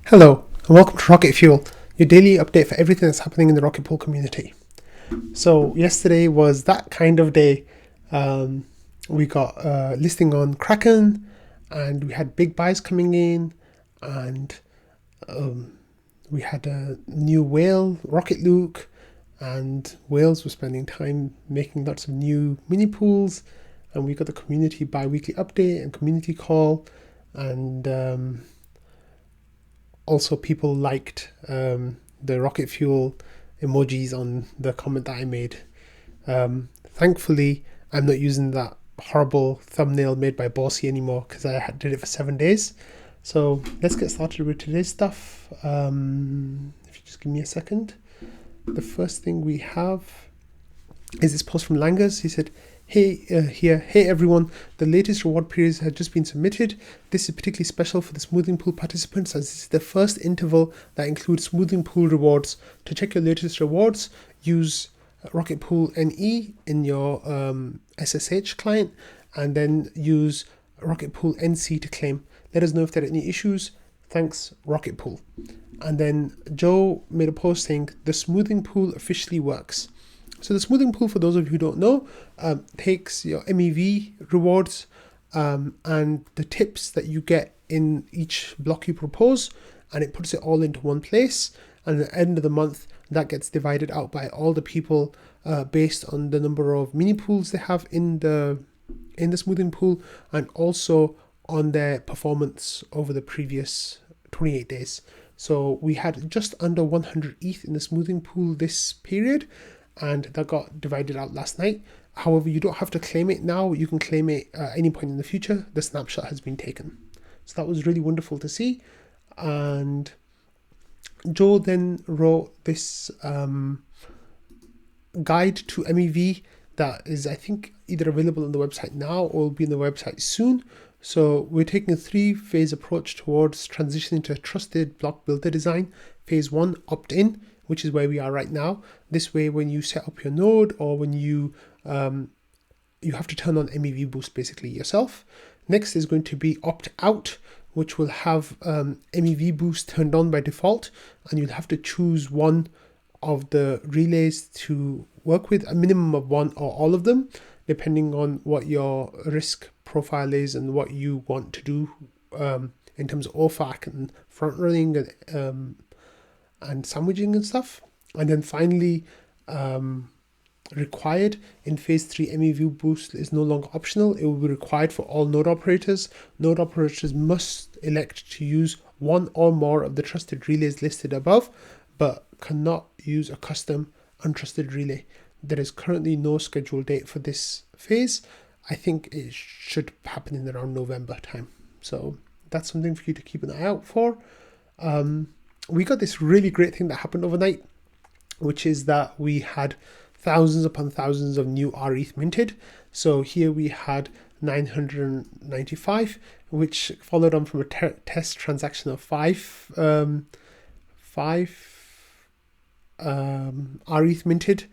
Hello, and welcome to Rocket Fuel, your daily update for everything that's happening in the Rocket Pool community. So yesterday was that kind of day. We got listing on Kraken, and we had big buys coming in, and we had a new whale, Rocket Luke, and whales were spending time making lots of new mini pools, and we got the community bi-weekly update and community call, and also people liked the rocket fuel emojis on the comment that I made. Thankfully, I'm not using that horrible thumbnail made by Bossy anymore because I did it for 7 days. So let's get started with today's stuff. If you just give me a second. The first thing we have is this post from Langers. He said, Hey everyone, the latest reward periods have just been submitted. This is particularly special for the smoothing pool participants as this is the first interval that includes smoothing pool rewards. To check your latest rewards, use Rocket Pool NE in your SSH client and then use Rocket Pool NC to claim. Let us know if there are any issues. Thanks, Rocket Pool. And then Joe made a post saying the smoothing pool officially works. So the smoothing pool, for those of you who don't know, takes your MEV rewards and the tips that you get in each block you propose, and it puts it all into one place. And at the end of the month, that gets divided out by all the people based on the number of mini pools they have in the smoothing pool, and also on their performance over the previous 28 days. So we had just under 100 ETH in the smoothing pool this period, and that got divided out last night. However, you don't have to claim it now. You can claim it at any point in the future. The snapshot has been taken. So that was really wonderful to see. And Joe then wrote this guide to MEV that is, I think, either available on the website now or will be on the website soon. So we're taking a 3-phase approach towards transitioning to a trusted block builder design. Phase 1, opt-in, which is where we are right now. This way, when you set up your node or when you have to turn on MEV Boost basically yourself. Next is going to be opt-out, which will have MEV Boost turned on by default, and you'll have to choose one of the relays to work with, a minimum of one or all of them, depending on what your risk profile is and what you want to do in terms of OFAC and front running and sandwiching and stuff. And then finally, required in phase 3 MEV Boost is no longer optional. It will be required for all node operators. Node operators must elect to use one or more of the trusted relays listed above, but cannot use a custom untrusted relay. There is currently no scheduled date for this phase. I think it should happen in around November time. So that's something for you to keep an eye out for. We got this really great thing that happened overnight, which is that we had thousands upon thousands of new rETH minted. So here we had 995, which followed on from a test transaction of 5 rETH minted.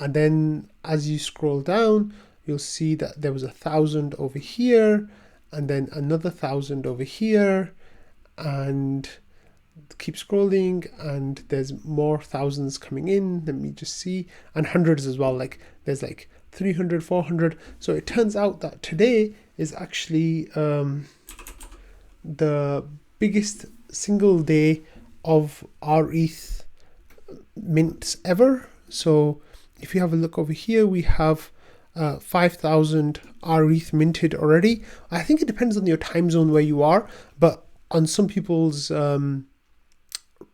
And then as you scroll down, you'll see that there was 1,000 over here, and then another 1,000 over here, and keep scrolling, and there's more thousands coming in. Let me just see, and hundreds as well. Like there's like 300, 400. So it turns out that today is actually the biggest single day of rETH mints ever. So if you have a look over here, we have 5,000 rETH minted already. I think it depends on your time zone where you are, but on some people's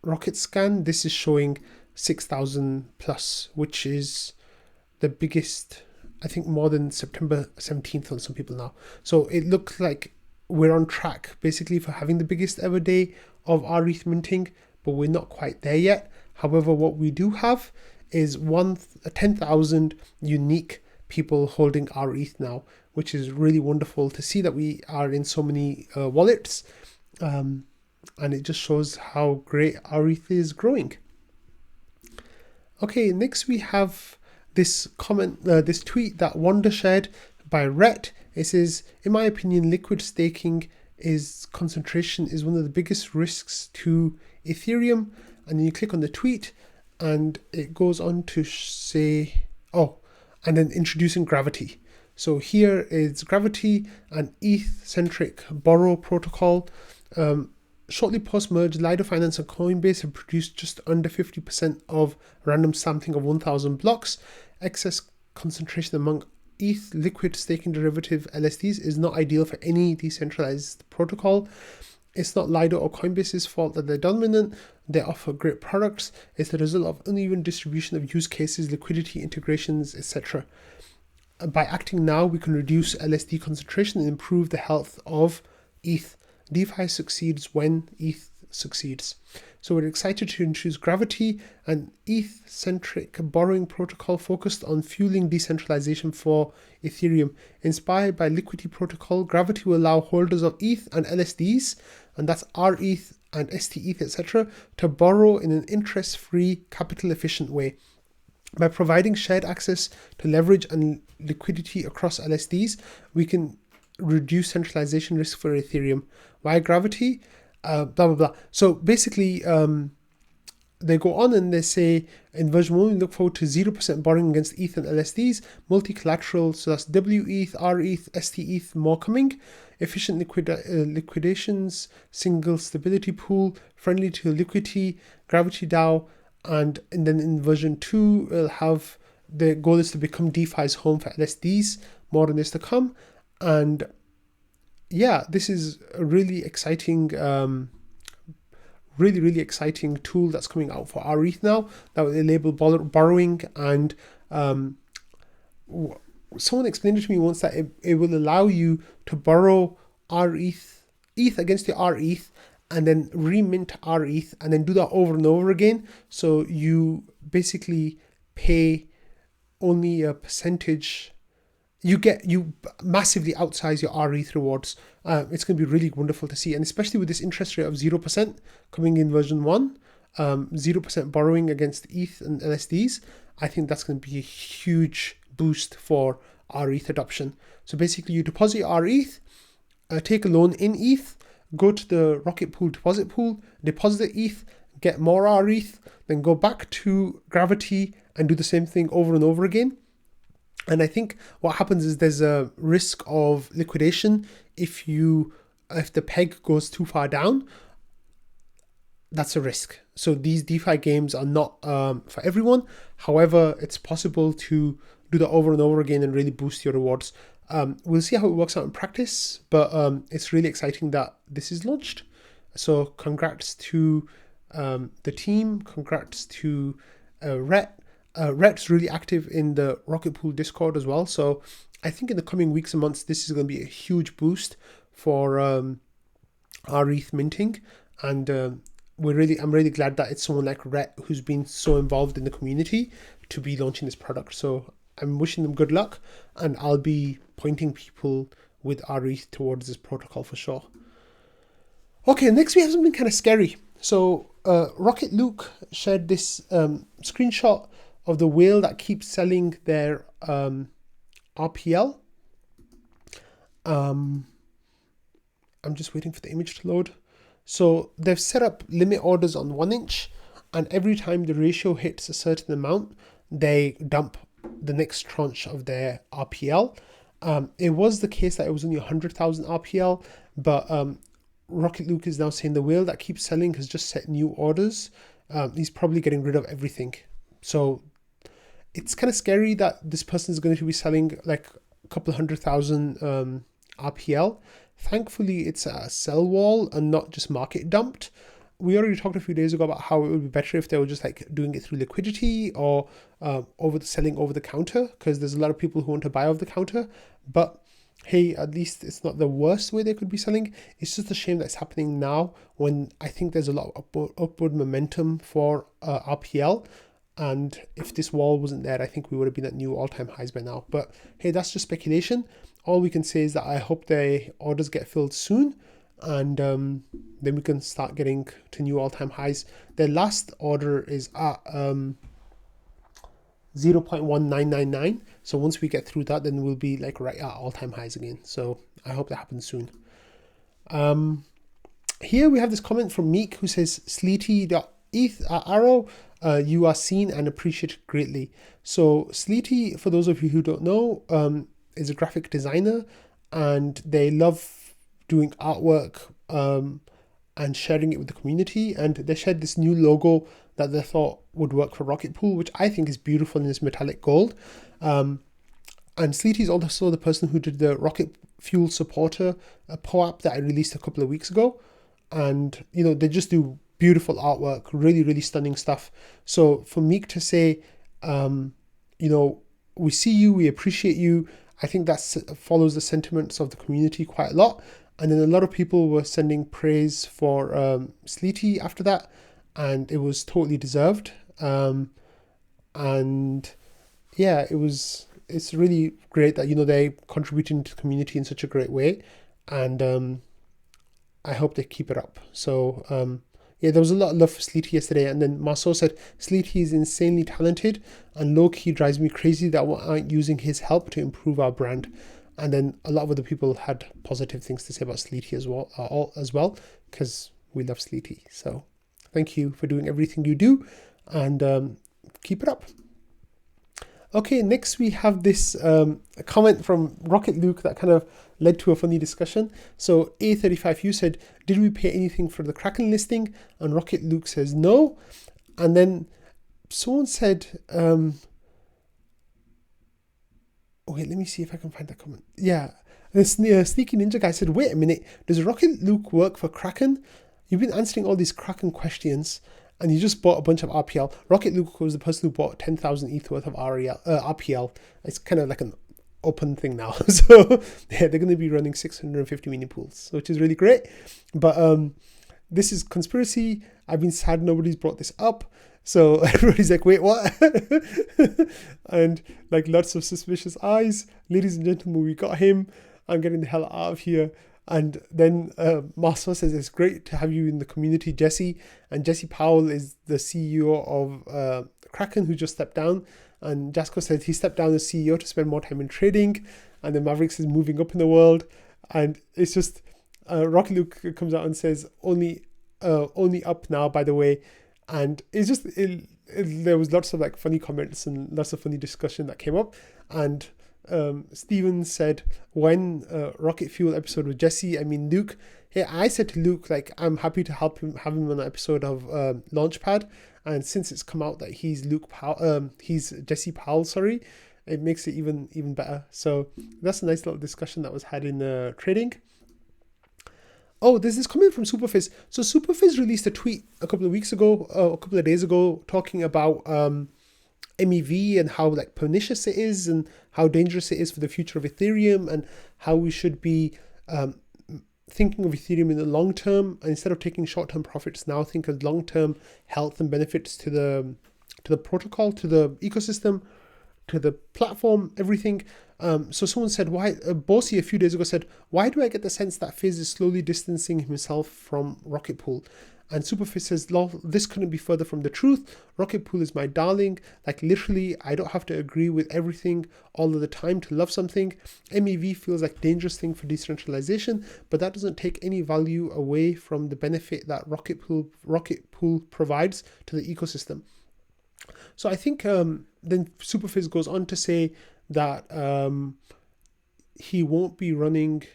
rocket scan, this is showing 6,000 plus, which is the biggest, I think, more than September 17th on some people now. So it looks like we're on track basically for having the biggest ever day of rETH minting, but we're not quite there yet. However, what we do have is 10,000 unique people holding rETH now, which is really wonderful to see that we are in so many wallets. And it just shows how great rETH is growing. Okay, next we have this comment, this tweet that Wanda shared by Rhett. It says, in my opinion, liquid staking is concentration is one of the biggest risks to Ethereum. And then you click on the tweet and it goes on to say, oh, and then introducing Gravity. So here is Gravity, an ETH-centric borrow protocol. Shortly post-merge, Lido Finance and Coinbase have produced just under 50% of random sampling of 1,000 blocks. Excess concentration among ETH liquid staking derivative LSDs is not ideal for any decentralized protocol. It's not Lido or Coinbase's fault that they're dominant. They offer great products. It's the result of uneven distribution of use cases, liquidity, integrations, etc. By acting now, we can reduce LSD concentration and improve the health of ETH. DeFi succeeds when ETH succeeds. So we're excited to introduce Gravity, an ETH-centric borrowing protocol focused on fueling decentralization for Ethereum. Inspired by Liquidity Protocol, Gravity will allow holders of ETH and LSDs, and that's rETH and stETH, etc., to borrow in an interest-free, capital-efficient way. By providing shared access to leverage and liquidity across LSDs, we can reduce centralization risk for Ethereum. Why Gravity? Blah, blah, blah. So basically, they go on and they say, in version 1, we look forward to 0% borrowing against ETH and LSDs, multi-collateral, so that's WETH, rETH, stETH, more coming, efficient liquidations, single stability pool, friendly to liquidity, Gravity DAO, and then in version 2, we'll have the goal is to become DeFi's home for LSDs. More on this to come. And yeah, this is a really exciting, really exciting tool that's coming out for rETH now that will enable borrowing. And someone explained it to me once that it will allow you to borrow ETH against your rETH and then remint rETH and then do that over and over again. So you basically pay only a percentage. You massively outsize your rETH rewards. It's going to be really wonderful to see. And especially with this interest rate of 0% coming in version 1, 0% borrowing against ETH and LSDs, I think that's going to be a huge boost for rETH adoption. So basically you deposit your rETH, take a loan in ETH, go to the Rocket Pool deposit pool, deposit ETH, get more rETH, then go back to Gravity and do the same thing over and over again. And I think what happens is there's a risk of liquidation if the peg goes too far down. That's a risk. So these DeFi games are not for everyone. However, it's possible to do that over and over again and really boost your rewards. We'll see how it works out in practice, but it's really exciting that this is launched. So congrats to the team. Congrats to Rhett. Rhett's really active in the Rocket Pool Discord as well. So I think in the coming weeks and months, this is going to be a huge boost for rETH minting. And I'm really glad that it's someone like Rhett who's been so involved in the community to be launching this product. So I'm wishing them good luck, and I'll be pointing people with rETH towards this protocol for sure. Okay, next we have something kind of scary. So Rocket Luke shared this screenshot of the whale that keeps selling their RPL. I'm just waiting for the image to load. So they've set up limit orders on 1 inch, and every time the ratio hits a certain amount, they dump the next tranche of their RPL. It was the case that it was only 100,000 RPL, but Rocket Luke is now saying the whale that keeps selling has just set new orders. He's probably getting rid of everything. So it's kind of scary that this person is going to be selling like a couple of 100,000 RPL. Thankfully, it's a sell wall and not just market dumped. We already talked a few days ago about how it would be better if they were just like doing it through liquidity or selling over the counter, because there's a lot of people who want to buy over the counter. But hey, at least it's not the worst way they could be selling. It's just a shame that it's happening now when I think there's a lot of upward momentum for RPL. And if this wall wasn't there, I think we would have been at new all-time highs by now. But hey, that's just speculation. All we can say is that I hope their orders get filled soon, and then we can start getting to new all-time highs. Their last order is at 0.1999. So once we get through that, then we'll be like right at all-time highs again. So I hope that happens soon. Here we have this comment from Meek who says, Sleety.eth arrow, you are seen and appreciated greatly. So Sleety, for those of you who don't know, is a graphic designer, and they love doing artwork and sharing it with the community. And they shared this new logo that they thought would work for Rocket Pool, which I think is beautiful in this metallic gold. And Sleety is also the person who did the Rocket Fuel supporter POAP that I released a couple of weeks ago. And, they just do beautiful artwork, really, really stunning stuff. So for Meek to say, we see you, we appreciate you, I think that follows the sentiments of the community quite a lot. And then a lot of people were sending praise for Sleety after that, and it was totally deserved. And yeah, it's really great that, they're contributing to the community in such a great way. And I hope they keep it up. So yeah, there was a lot of love for Sleety yesterday. And then Marceau said, Sleety is insanely talented and low-key drives me crazy that we aren't using his help to improve our brand. And then a lot of other people had positive things to say about Sleety as well, because we love Sleety. So thank you for doing everything you do, and keep it up. Okay, next we have this comment from Rocket Luke that kind of led to a funny discussion. So A35U said, did we pay anything for the Kraken listing? And Rocket Luke says no. And then someone said, wait, let me see if I can find that comment. Yeah, this Sneaky Ninja guy said, wait a minute, does Rocket Luke work for Kraken? You've been answering all these Kraken questions, and you just bought a bunch of RPL. Rocket Luke was the person who bought 10,000 ETH worth of RPL. It's kind of like an open thing now. So yeah, they're going to be running 650 mini pools, which is really great. But this is conspiracy. I've been sad nobody's brought this up. So everybody's like, wait, what? And like lots of suspicious eyes. Ladies and gentlemen, we got him. I'm getting the hell out of here. And then Marceau says, it's great to have you in the community, Jesse. And Jesse Powell is the CEO of Kraken, who just stepped down. And Jasko said he stepped down as CEO to spend more time in trading. And then Mavericks is moving up in the world. And it's just, Rocky Luke comes out and says, only up now, by the way. And it's just, there was lots of like funny comments and lots of funny discussion that came up. And Steven said, when Rocket Fuel episode with Jesse, Luke, hey, I said to Luke, like, I'm happy to have him on an episode of Launchpad. And since it's come out that he's he's Jesse Powell, it makes it even better. So that's a nice little discussion that was had in trading. Oh, there's this comment from superphiz. So superphiz released a tweet a couple of days ago, talking about MEV and how like pernicious it is and how dangerous it is for the future of Ethereum, and how we should be thinking of Ethereum in the long term, and instead of taking short-term profits, now think of long-term health and benefits to the protocol, to the ecosystem, to the platform, everything. So someone said, why, Bossy a few days ago said, why do I get the sense that Fizz is slowly distancing himself from Rocket Pool? And Superphiz says, lol, this couldn't be further from the truth. Rocket Pool is my darling. Like literally, I don't have to agree with everything all of the time to love something. MEV feels like a dangerous thing for decentralization, but that doesn't take any value away from the benefit that Rocket Pool provides to the ecosystem. So I think then Superphiz goes on to say that he won't be running.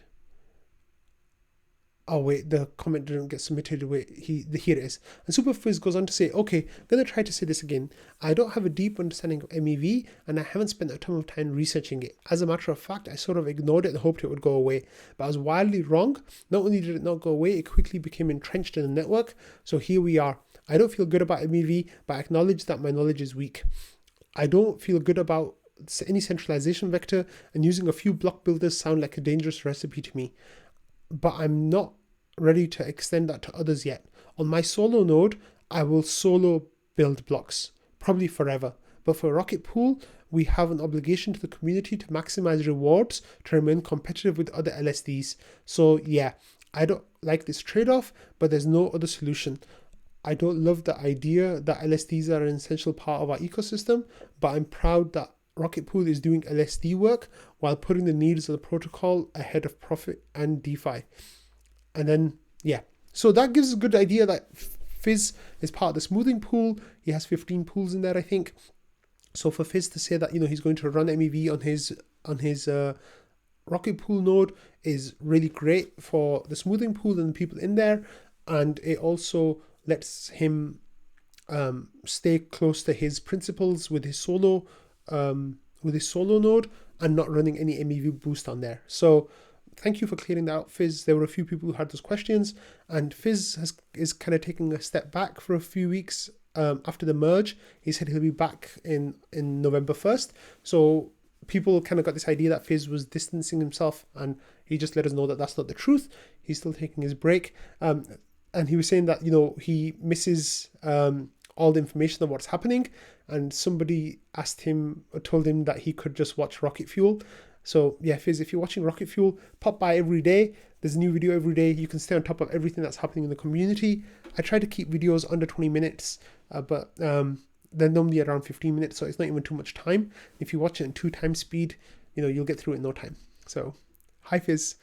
Oh wait, the comment didn't get submitted. Wait, here it is. And Superphiz goes on to say, okay, I'm going to try to say this again. I don't have a deep understanding of MEV, and I haven't spent a ton of time researching it. As a matter of fact, I sort of ignored it and hoped it would go away. But I was wildly wrong. Not only did it not go away, it quickly became entrenched in the network. So here we are. I don't feel good about MEV, but I acknowledge that my knowledge is weak. I don't feel good about any centralization vector, and using a few block builders sound like a dangerous recipe to me. But I'm not ready to extend that to others yet. On my solo node, I will solo build blocks, probably forever. But for Rocket Pool, we have an obligation to the community to maximize rewards to remain competitive with other LSDs. So yeah, I don't like this trade-off, but there's no other solution. I don't love the idea that LSDs are an essential part of our ecosystem, but I'm proud that Rocket Pool is doing LSD work while putting the needs of the protocol ahead of profit and DeFi. And then, yeah. So that gives a good idea that Fizz is part of the smoothing pool. He has 15 pools in there, I think. So for Fizz to say that, he's going to run MEV on his rocket pool node is really great for the smoothing pool and the people in there. And it also lets him stay close to his principles with his solo node and not running any MEV boost on there. So thank you for clearing that out, Fizz. There were a few people who had those questions, and Fizz is kind of taking a step back for a few weeks after the merge. He said he'll be back in November 1st. So people kind of got this idea that Fizz was distancing himself, and he just let us know that that's not the truth. He's still taking his break. And he was saying that, he misses all the information of what's happening. And somebody told him that he could just watch Rocket Fuel. So yeah, Fizz, if you're watching Rocket Fuel, pop by every day. There's a new video every day. You can stay on top of everything that's happening in the community. I try to keep videos under 20 minutes, but they're normally around 15 minutes, so it's not even too much time. If you watch it in 2 times speed, you'll get through it in no time. So, hi Fizz.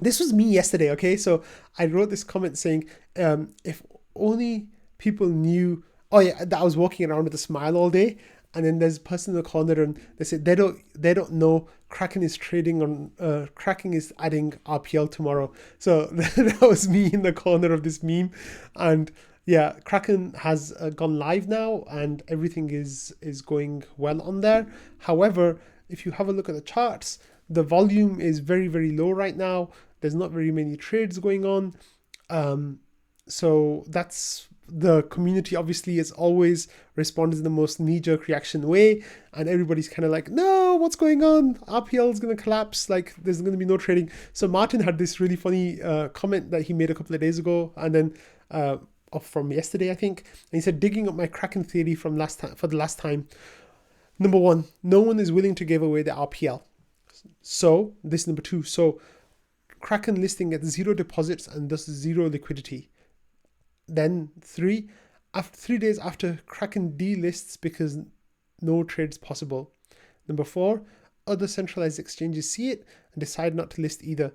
This was me yesterday, okay? So I wrote this comment saying, if only people knew, that I was walking around with a smile all day. And then there's a person in the corner and they said they don't know Kraken is trading on Kraken is adding RPL tomorrow. So that was me in the corner of this meme. And yeah, Kraken has gone live now and everything is going well on there. However, if you have a look at the charts, the volume is very, very low right now. There's not very many trades going on. So that's, the community obviously is always responded in the most knee-jerk reaction way, and everybody's kind of like, no, what's going on? RPL is going to collapse, like there's going to be no trading. So Martin had this really funny comment that he made a couple of days ago, and then from yesterday I think, and he said, digging up my Kraken theory from the last time. Number 1, no one is willing to give away the RPL. So this number 2, so Kraken listing at 0 deposits and thus 0 liquidity. Then 3, after 3 days after Kraken delists because no trades possible. Number 4, other centralized exchanges see it and decide not to list either.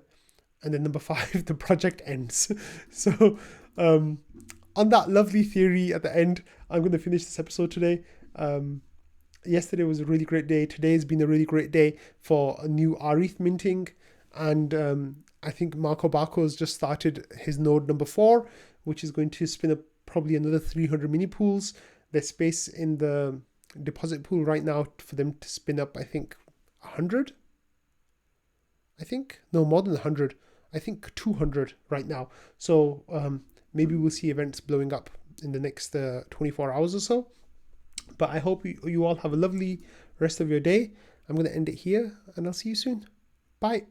And then number 5, the project ends. So on that lovely theory at the end, I'm going to finish this episode today. Yesterday was a really great day. Today's been a really great day for a new rETH minting. And I think Marco Barco's just started his node number 4, which is going to spin up probably another 300 mini pools. There's space in the deposit pool right now for them to spin up, I think, 100? I think? No, more than 100. I think 200 right now. So maybe we'll see events blowing up in the next 24 hours or so. But I hope you all have a lovely rest of your day. I'm going to end it here, and I'll see you soon. Bye.